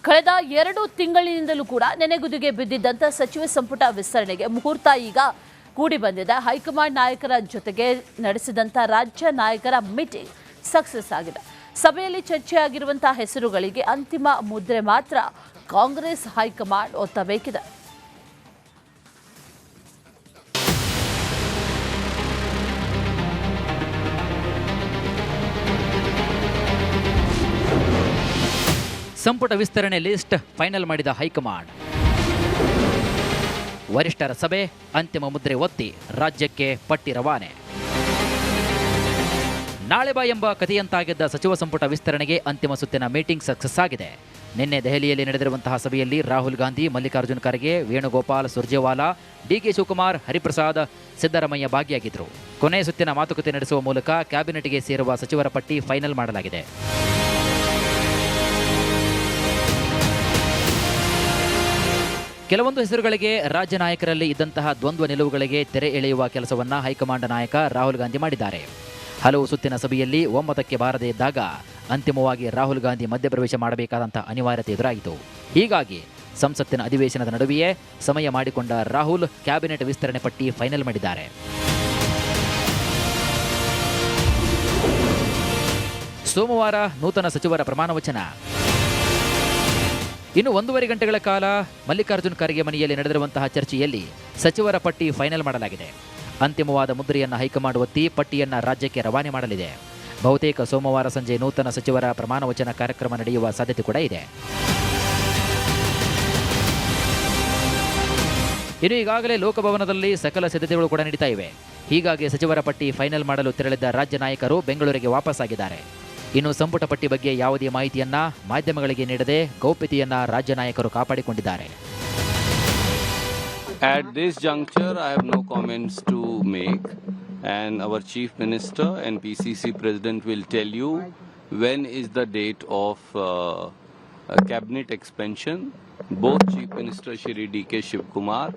ಕಳೆದ 2 ತಿಂಗಳಿನಿಂದಲೂ ಕೂಡ ನೆನೆಗುದಿಗೆ ಬಿದ್ದಿದ್ದಂಥ ಸಚಿವ ಸಂಪುಟ ವಿಸ್ತರಣೆಗೆ ಮುಹೂರ್ತ ಈಗ ಕೂಡಿ ಬಂದಿದೆ. ಹೈಕಮಾಂಡ್ ನಾಯಕರ ಜೊತೆಗೆ ನಡೆಸಿದಂಥ ರಾಜ್ಯ ನಾಯಕರ ಮೀಟಿಂಗ್ ಸಕ್ಸಸ್ ಆಗಿದೆ. ಸಭೆಯಲ್ಲಿ ಚರ್ಚೆಯಾಗಿರುವಂತಹ ಹೆಸರುಗಳಿಗೆ ಅಂತಿಮ ಮುದ್ರೆ ಮಾತ್ರ ಕಾಂಗ್ರೆಸ್ ಹೈಕಮಾಂಡ್ ಒತ್ತಬೇಕಿದೆ. ಸಂಪುಟ ವಿಸ್ತರಣೆ ಲಿಸ್ಟ್ ಫೈನಲ್ ಮಾಡಿದ ಹೈಕಮಾಂಡ್. ವರಿಷ್ಠರ ಸಭೆ, ಅಂತಿಮ ಮುದ್ರೆ ಒತ್ತಿ ರಾಜ್ಯಕ್ಕೆ ಪಟ್ಟಿ ರವಾನೆ. ನಾಳೆ ಬಾ ಎಂಬ ಕಥೆಯಂತಾಗಿದ್ದ ಸಚಿವ ಸಂಪುಟ ವಿಸ್ತರಣೆಗೆ ಅಂತಿಮ ಸುತ್ತಿನ ಮೀಟಿಂಗ್ ಸಕ್ಸಸ್ ಆಗಿದೆ. ನಿನ್ನೆ ದೆಹಲಿಯಲ್ಲಿ ನಡೆದಿರುವಂತಹ ಸಭೆಯಲ್ಲಿ ರಾಹುಲ್ ಗಾಂಧಿ, ಮಲ್ಲಿಕಾರ್ಜುನ್ ಖರ್ಗೆ, ವೇಣುಗೋಪಾಲ್, ಸುರ್ಜೇವಾಲಾ, ಡಿಕೆ ಶಿವಕುಮಾರ್, ಹರಿಪ್ರಸಾದ್, ಸಿದ್ದರಾಮಯ್ಯ ಭಾಗಿಯಾಗಿದ್ದರು. ಕೊನೆಯ ಸುತ್ತಿನ ಮಾತುಕತೆ ನಡೆಸುವ ಮೂಲಕ ಕ್ಯಾಬಿನೆಟ್ಗೆ ಸೇರುವ ಸಚಿವರ ಪಟ್ಟಿ ಫೈನಲ್ ಮಾಡಲಾಗಿದೆ. ಕೆಲವೊಂದು ಹೆಸರುಗಳಿಗೆ ರಾಜ್ಯ ನಾಯಕರಲ್ಲಿ ಇದ್ದಂತಹ ದ್ವಂದ್ವ ನಿಲುವುಗಳಿಗೆ ತೆರೆ ಎಳೆಯುವ ಕೆಲಸವನ್ನ ಹೈಕಮಾಂಡ್ ನಾಯಕ ರಾಹುಲ್ ಗಾಂಧಿ ಮಾಡಿದ್ದಾರೆ. ಹಲವು ಸುತ್ತಿನ ಸಭೆಯಲ್ಲಿ ಒಮ್ಮತಕ್ಕೆ ಬಾರದೇ ಇದ್ದಾಗ ಅಂತಿಮವಾಗಿ ರಾಹುಲ್ ಗಾಂಧಿ ಮಧ್ಯಪ್ರವೇಶ ಮಾಡಬೇಕಾದಂತಹ ಅನಿವಾರ್ಯತೆ ಎದುರಾಯಿತು. ಹೀಗಾಗಿ ಸಂಸತ್ತಿನ ಅಧಿವೇಶನದ ನಡುವೆಯೇ ಸಮಯ ಮಾಡಿಕೊಂಡ ರಾಹುಲ್ ಕ್ಯಾಬಿನೆಟ್ ವಿಸ್ತರಣೆ ಪಟ್ಟಿ ಫೈನಲ್ ಮಾಡಿದ್ದಾರೆ. ಸೋಮವಾರ ನೂತನ ಸಚಿವರ ಪ್ರಮಾಣ ವಚನ. ಇನ್ನು 1.5 ಗಂಟೆಗಳ ಕಾಲ ಮಲ್ಲಿಕಾರ್ಜುನ್ ಖರ್ಗೆ ಮನೆಯಲ್ಲಿ ನಡೆದಿರುವಂತಹ ಚರ್ಚೆಯಲ್ಲಿ ಸಚಿವರ ಪಟ್ಟಿ ಫೈನಲ್ ಮಾಡಲಾಗಿದೆ. ಅಂತಿಮವಾದ ಮುದ್ರೆಯನ್ನು ಹೈಕಮಾಂಡ್ ಒತ್ತಿ ಪಟ್ಟಿಯನ್ನು ರಾಜ್ಯಕ್ಕೆ ರವಾನೆ ಮಾಡಲಿದೆ. ಬಹುತೇಕ ಸೋಮವಾರ ಸಂಜೆ ನೂತನ ಸಚಿವರ ಪ್ರಮಾಣ ವಚನ ಕಾರ್ಯಕ್ರಮ ನಡೆಯುವ ಸಾಧ್ಯತೆ ಕೂಡ ಇದೆ. ಇನ್ನು ಈಗಾಗಲೇ ಲೋಕಭವನದಲ್ಲಿ ಸಕಲ ಸಿದ್ಧತೆಗಳು ಕೂಡ ನಡೀತಾ ಇವೆ. ಹೀಗಾಗಿ ಸಚಿವರ ಪಟ್ಟಿ ಫೈನಲ್ ಮಾಡಲು ತೆರಳಿದ್ದ ರಾಜ್ಯ ನಾಯಕರು ಬೆಂಗಳೂರಿಗೆ ವಾಪಸ್ಸಾಗಿದ್ದಾರೆ. ಇನ್ನು ಸಂಪುಟ ಪಟ್ಟಿ ಬಗ್ಗೆ ಯಾವುದೇ ಮಾಹಿತಿಯನ್ನ ಮಾಧ್ಯಮಗಳಿಗೆ ನೀಡದೆ ಗೌಪ್ಯತೆಯನ್ನ ರಾಜ್ಯ ನಾಯಕರು ಕಾಪಾಡಿಕೊಂಡಿದ್ದಾರೆ. At this juncture, I have no comments to make, and our Chief Minister and PCC President will tell you when is the date of cabinet expansion. Both Chief Minister Shri D.K. Shivkumar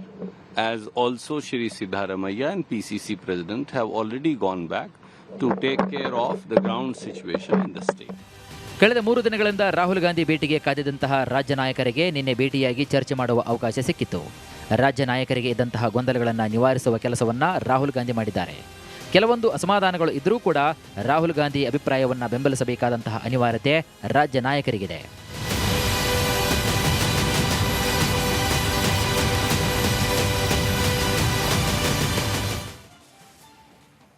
as also Shri Siddharamaiah and PCC President have already gone back to take care of the ground situation in the state. ಕಳೆದ 3 ದಿನಗಳಿಂದ ರಾಹುಲ್ ಗಾಂಧಿ ಭೇಟಿಗೆ ಕಾದಿದ್ದಂತಹ ರಾಜ್ಯ ನಾಯಕರಿಗೆ ನಿನ್ನೆ ಭೇಟಿಯಾಗಿ ಚರ್ಚೆ ಮಾಡುವ ಅವಕಾಶ ಸಿಕ್ಕಿತ್ತು. ರಾಜ್ಯ ನಾಯಕರಿಗೆ ಇದ್ದಂತಹ ಗೊಂದಲಗಳನ್ನು ನಿವಾರಿಸುವ ಕೆಲಸವನ್ನ ರಾಹುಲ್ ಗಾಂಧಿ ಮಾಡಿದ್ದಾರೆ. ಕೆಲವೊಂದು ಅಸಮಾಧಾನಗಳು ಇದ್ದರೂ ಕೂಡ ರಾಹುಲ್ ಗಾಂಧಿ ಅಭಿಪ್ರಾಯವನ್ನು ಬೆಂಬಲಿಸಬೇಕಾದಂತಹ ಅನಿವಾರ್ಯತೆ ರಾಜ್ಯ ನಾಯಕರಿಗಿದೆ.